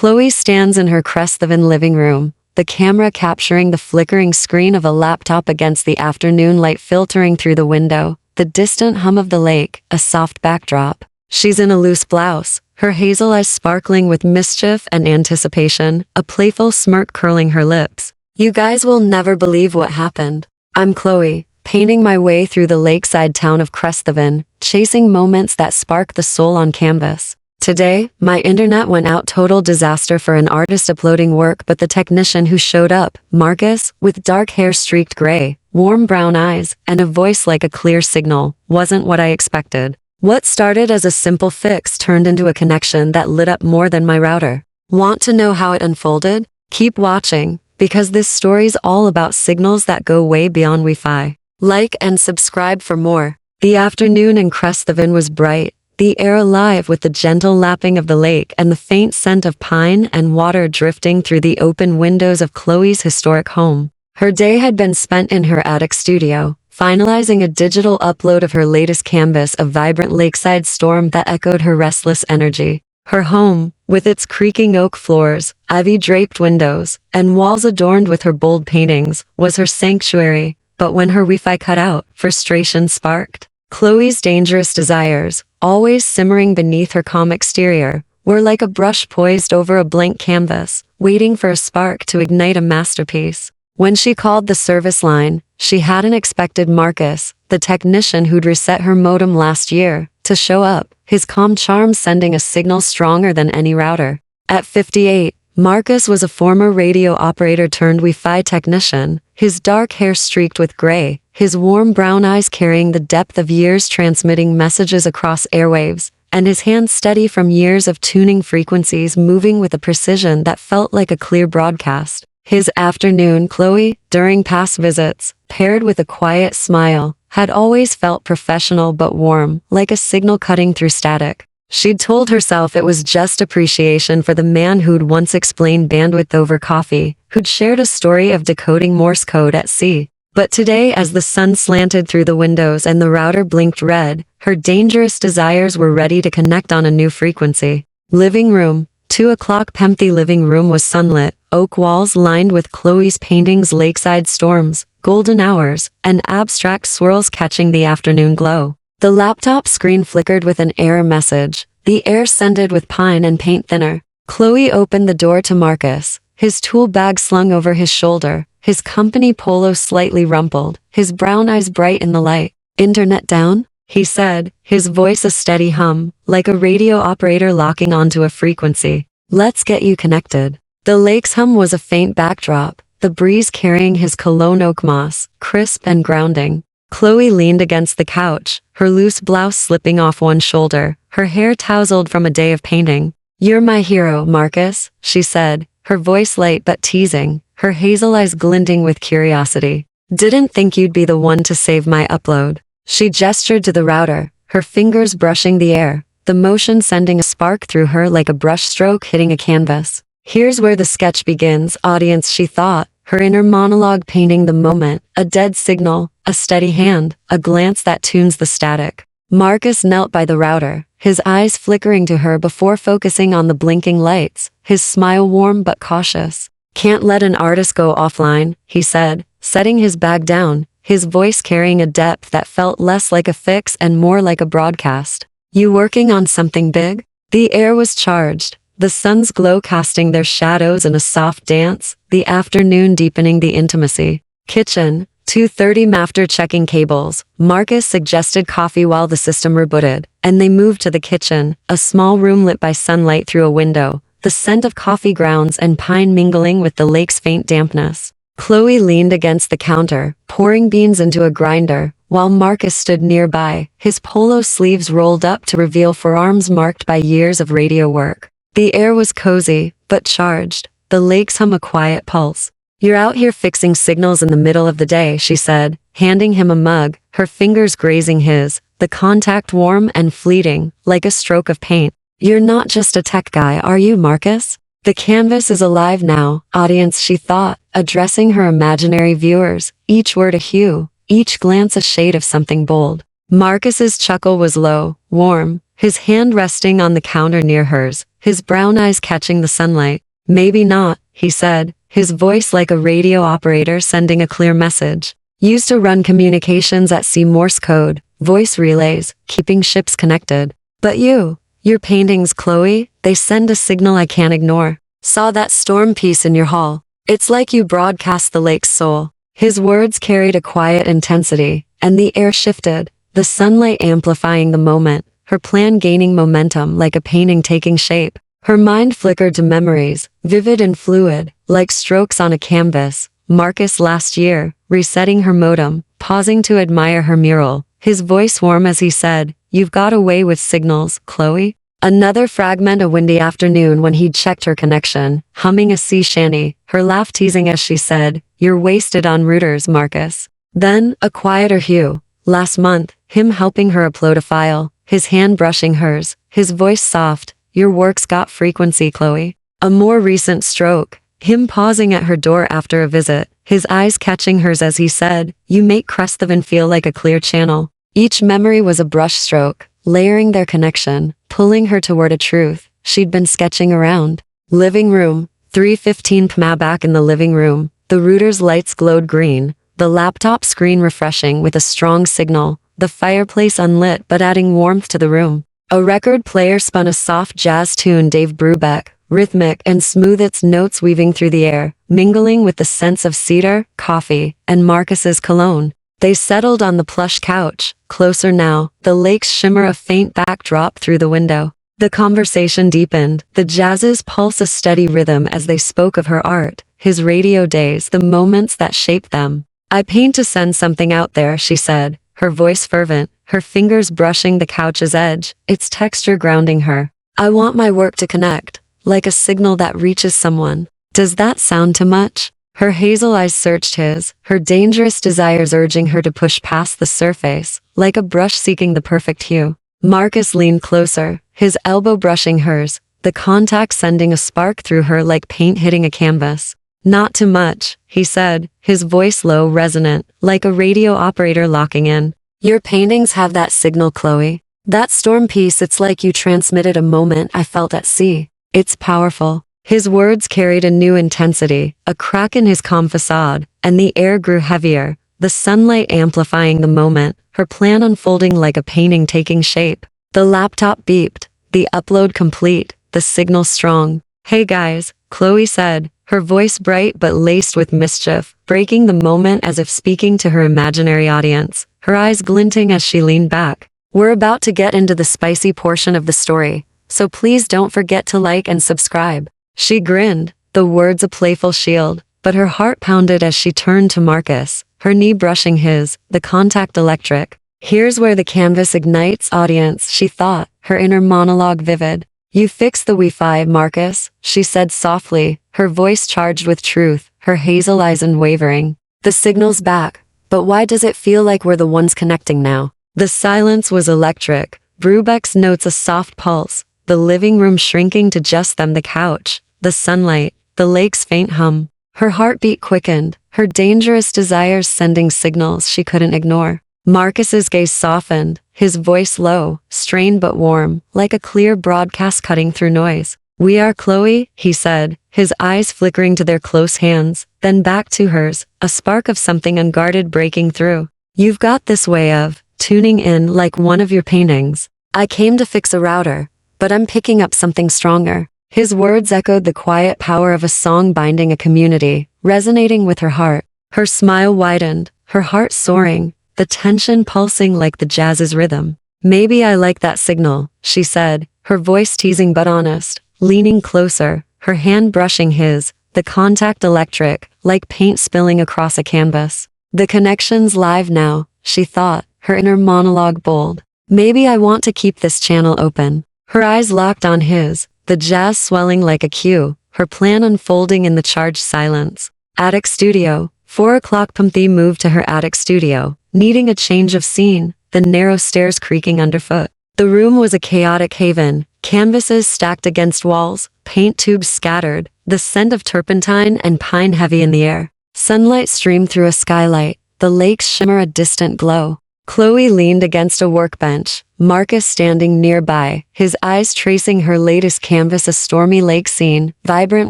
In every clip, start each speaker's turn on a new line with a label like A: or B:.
A: Chloe stands in her Cresthaven living room, the camera capturing the flickering screen of a laptop against the afternoon light filtering through the window, the distant hum of the lake, a soft backdrop. She's in a loose blouse, her hazel eyes sparkling with mischief and anticipation, a playful smirk curling her lips. You guys will never believe what happened. I'm Chloe, painting my way through the lakeside town of Cresthaven, chasing moments that spark the soul on canvas. Today, my internet went out, total disaster for an artist uploading work, but the technician who showed up, Marcus, with dark hair streaked gray, warm brown eyes, and a voice like a clear signal, wasn't what I expected. What started as a simple fix turned into a connection that lit up more than my router. Want to know how it unfolded? Keep watching, because this story's all about signals that go way beyond Wi-Fi. Like and subscribe for more. The afternoon in Cresthaven was bright, the air alive with the gentle lapping of the lake and the faint scent of pine and water drifting through the open windows of Chloe's historic home. Her day had been spent in her attic studio, finalizing a digital upload of her latest canvas, a vibrant lakeside storm that echoed her restless energy. Her home, with its creaking oak floors, ivy-draped windows, and walls adorned with her bold paintings, was her sanctuary. But when her Wi-Fi cut out, frustration sparked. Chloe's dangerous desires, always simmering beneath her calm exterior, were like a brush poised over a blank canvas, waiting for a spark to ignite a masterpiece. When she called the service line, she hadn't expected Marcus, the technician who'd reset her modem last year, to show up, his calm charm sending a signal stronger than any router. At 58, Marcus was a former radio operator turned Wi-Fi technician, his dark hair streaked with gray, his warm brown eyes carrying the depth of years transmitting messages across airwaves, and his hands steady from years of tuning frequencies moving with a precision that felt like a clear broadcast. His afternoon, Chloe, during past visits, paired with a quiet smile, had always felt professional but warm, like a signal cutting through static. She'd told herself it was just appreciation for the man who'd once explained bandwidth over coffee, who'd shared a story of decoding Morse code at sea. But today, as the sun slanted through the windows and the router blinked red, her dangerous desires were ready to connect on a new frequency. Living room. 2 o'clock. Empty living room was sunlit, oak walls lined with Chloe's paintings, lakeside storms, golden hours, and abstract swirls catching the afternoon glow. The laptop screen flickered with an error message, the air scented with pine and paint thinner. Chloe opened the door to Marcus, his tool bag slung over his shoulder, his company polo slightly rumpled, his brown eyes bright in the light. "Internet down?" he said, his voice a steady hum, like a radio operator locking onto a frequency. "Let's get you connected." The lake's hum was a faint backdrop, the breeze carrying his cologne oak moss, crisp and grounding. Chloe leaned against the couch, her loose blouse slipping off one shoulder, her hair tousled from a day of painting. "You're my hero, Marcus," she said, her voice light but teasing, her hazel eyes glinting with curiosity. "Didn't think you'd be the one to save my upload." She gestured to the router, her fingers brushing the air, the motion sending a spark through her like a brushstroke hitting a canvas. "Here's where the sketch begins, audience," she thought, her inner monologue painting the moment, a dead signal, a steady hand, a glance that tunes the static. Marcus knelt by the router, his eyes flickering to her before focusing on the blinking lights, his smile warm but cautious. "Can't let an artist go offline," he said, setting his bag down, his voice carrying a depth that felt less like a fix and more like a broadcast. "You working on something big?" The air was charged, the sun's glow casting their shadows in a soft dance, the afternoon deepening the intimacy. "Kitchen, 2:30 after checking cables, Marcus suggested coffee while the system rebooted, and they moved to the kitchen, a small room lit by sunlight through a window, the scent of coffee grounds and pine mingling with the lake's faint dampness. Chloe leaned against the counter, pouring beans into a grinder, while Marcus stood nearby, his polo sleeves rolled up to reveal forearms marked by years of radio work. The air was cozy, but charged, the lake's hum a quiet pulse. "You're out here fixing signals in the middle of the day," she said, handing him a mug, her fingers grazing his, the contact warm and fleeting, like a stroke of paint. "You're not just a tech guy, are you, Marcus?" "The canvas is alive now, audience," she thought, addressing her imaginary viewers, each word a hue, each glance a shade of something bold. Marcus's chuckle was low, warm, his hand resting on the counter near hers, his brown eyes catching the sunlight. Maybe not, he said, his voice like a radio operator sending a clear message. Used to run communications at sea Morse code, voice relays, keeping ships connected. But your paintings, Chloe, they send a signal I can't ignore. Saw that storm piece in your hall. It's like you broadcast the lake's soul. His words carried a quiet intensity, and the air shifted, the sunlight amplifying the moment, her plan gaining momentum like a painting taking shape. Her mind flickered to memories, vivid and fluid, like strokes on a canvas. Marcus last year, resetting her modem, pausing to admire her mural, his voice warm as he said, "You've got a way with signals, Chloe." Another fragment, a windy afternoon when he'd checked her connection, humming a sea shanty, her laugh teasing as she said, "You're wasted on routers, Marcus." Then, a quieter hue. Last month, him helping her upload a file, his hand brushing hers, his voice soft, "Your work's got frequency, Chloe." A more recent stroke, him pausing at her door after a visit, his eyes catching hers as he said, "You make Cresthaven feel like a clear channel." Each memory was a brush stroke, layering their connection, pulling her toward a truth she'd been sketching around. Living room, 3:15 p.m. Back in the living room, the router's lights glowed green, the laptop screen refreshing with a strong signal, the fireplace unlit but adding warmth to the room. A record player spun a soft jazz tune, Dave Brubeck, rhythmic and smooth, its notes weaving through the air, mingling with the scents of cedar, coffee, and Marcus's cologne. They settled on the plush couch, closer now, the lake's shimmer a faint backdrop through the window. The conversation deepened, the jazz's pulse a steady rhythm as they spoke of her art, his radio days, the moments that shaped them. "I paint to send something out there," she said, her voice fervent, her fingers brushing the couch's edge, its texture grounding her. "I want my work to connect, like a signal that reaches someone." Does that sound too much? Her hazel eyes searched his, her dangerous desires urging her to push past the surface, like a brush seeking the perfect hue. Marcus leaned closer, his elbow brushing hers, the contact sending a spark through her like paint hitting a canvas. "Not too much," he said, his voice low, resonant, like a radio operator locking in. "Your paintings have that signal, Chloe. That storm piece, it's like you transmitted a moment I felt at sea. It's powerful." His words carried a new intensity, a crack in his calm facade, and the air grew heavier, the sunlight amplifying the moment, her plan unfolding like a painting taking shape. The laptop beeped, the upload complete, the signal strong. "Hey guys," Chloe said, her voice bright but laced with mischief, breaking the moment as if speaking to her imaginary audience, her eyes glinting as she leaned back. "We're about to get into the spicy portion of the story, so please don't forget to like and subscribe." She grinned, the words a playful shield, but her heart pounded as she turned to Marcus, her knee brushing his, the contact electric. "Here's where the canvas ignites, audience," she thought, her inner monologue vivid. "You fixed the Wi-Fi, Marcus," she said softly, her voice charged with truth, her hazel eyes unwavering. "The signal's back, but why does it feel like we're the ones connecting now?" The silence was electric, Brubeck's notes a soft pulse, the living room shrinking to just them, the couch, the sunlight, the lake's faint hum. Her heartbeat quickened, her dangerous desires sending signals she couldn't ignore. Marcus's gaze softened, his voice low, strained but warm, like a clear broadcast cutting through noise. "We are Chloe," he said, his eyes flickering to their close hands, then back to hers, a spark of something unguarded breaking through. "You've got this way of tuning in like one of your paintings. I came to fix a router, but I'm picking up something stronger." His words echoed the quiet power of a song binding a community, resonating with her heart. Her smile widened, her heart soaring, the tension pulsing like the jazz's rhythm. "Maybe I like that signal," she said, her voice teasing but honest, leaning closer, her hand brushing his, the contact electric, like paint spilling across a canvas. "The connection's live now," she thought, her inner monologue bold. "Maybe I want to keep this channel open." Her eyes locked on his, the jazz swelling like a cue, her plan unfolding in the charged silence. Attic studio, 4 o'clock p.m. They moved to her attic studio, needing a change of scene, the narrow stairs creaking underfoot. The room was a chaotic haven, canvases stacked against walls, paint tubes scattered, the scent of turpentine and pine heavy in the air. Sunlight streamed through a skylight, the lakes shimmer a distant glow. Chloe leaned against a workbench, Marcus standing nearby, his eyes tracing her latest canvas, a stormy lake scene, vibrant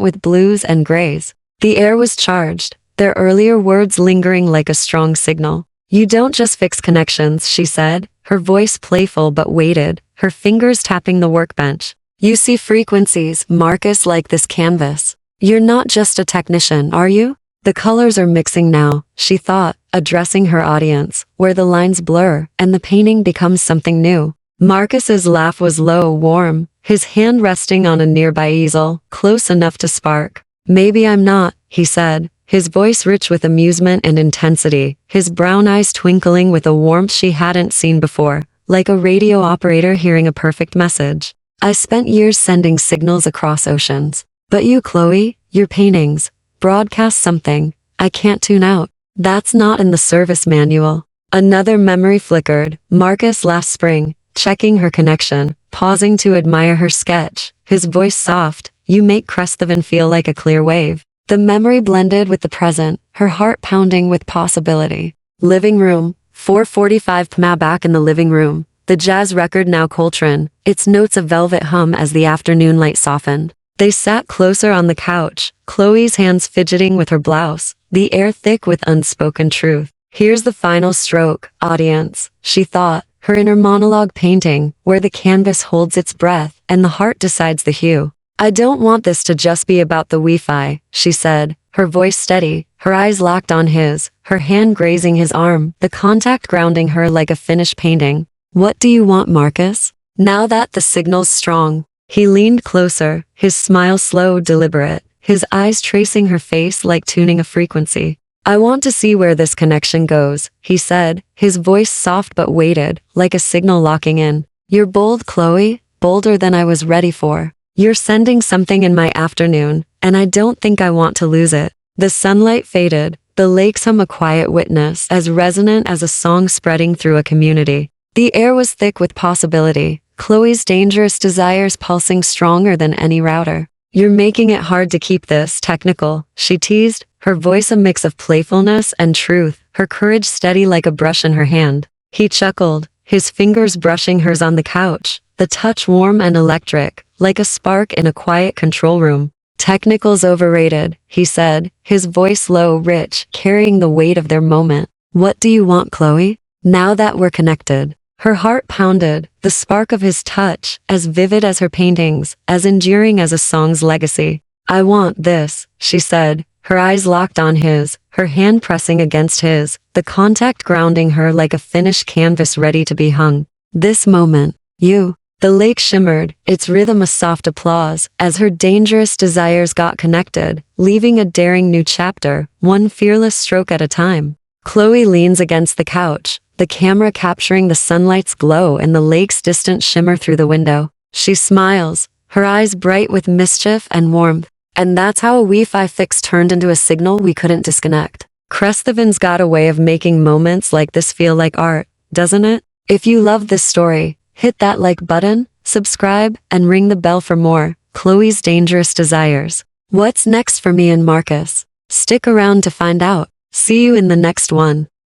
A: with blues and grays. The air was charged, their earlier words lingering like a strong signal. "You don't just fix connections," she said, her voice playful but weighted, her fingers tapping the workbench. "You see frequencies, Marcus, like this canvas. You're not just a technician, are you? The colors are mixing now," she thought, addressing her audience, where the lines blur and the painting becomes something new. Marcus's laugh was low, warm, his hand resting on a nearby easel, close enough to spark. "Maybe I'm not," he said, his voice rich with amusement and intensity, his brown eyes twinkling with a warmth she hadn't seen before, like a radio operator hearing a perfect message. "I spent years sending signals across oceans. But you, Chloe, your paintings, broadcast something I can't tune out. That's not in the service manual." Another memory flickered, Marcus last spring, checking her connection, pausing to admire her sketch, his voice soft. "You make Cresthaven feel like a clear wave." The memory blended with the present, her heart pounding with possibility. Living room, 4:45 p.m. Back in the living room, the jazz record now Coltrane, its notes a velvet hum as the afternoon light softened. They sat closer on the couch, Chloe's hands fidgeting with her blouse, the air thick with unspoken truth. "Here's the final stroke, audience," she thought, her inner monologue painting, where the canvas holds its breath and the heart decides the hue. "I don't want this to just be about the Wi-Fi," she said, her voice steady, her eyes locked on his, her hand grazing his arm, the contact grounding her like a finished painting. "What do you want, Marcus? Now that the signal's strong." He leaned closer, his smile slow, deliberate, his eyes tracing her face like tuning a frequency. "I want to see where this connection goes," he said, his voice soft but weighted, like a signal locking in. "You're bold, Chloe, bolder than I was ready for. You're sending something in my afternoon, and I don't think I want to lose it." The sunlight faded, the lakes hum a quiet witness, as resonant as a song spreading through a community. The air was thick with possibility, Chloe's dangerous desires pulsing stronger than any router. "You're making it hard to keep this technical," she teased, her voice a mix of playfulness and truth, her courage steady like a brush in her hand. He chuckled, his fingers brushing hers on the couch, the touch warm and electric, like a spark in a quiet control room. "Technical's overrated," he said, his voice low, rich, carrying the weight of their moment. "What do you want, Chloe? Now that we're connected?" Her heart pounded, the spark of his touch, as vivid as her paintings, as enduring as a song's legacy. "I want this," she said, her eyes locked on his, her hand pressing against his, the contact grounding her like a finished canvas ready to be hung. "This moment, you." The lake shimmered, its rhythm a soft applause, as her dangerous desires got connected, leaving a daring new chapter, one fearless stroke at a time. Chloe leans against the couch, the camera capturing the sunlight's glow and the lake's distant shimmer through the window. She smiles, her eyes bright with mischief and warmth. "And that's how a Wi-Fi fix turned into a signal we couldn't disconnect." Cresthaven's got a way of making moments like this feel like art, doesn't it? If you love this story, hit that like button, subscribe, and ring the bell for more Chloe's Dangerous Desires. What's next for me and Marcus? Stick around to find out. See you in the next one.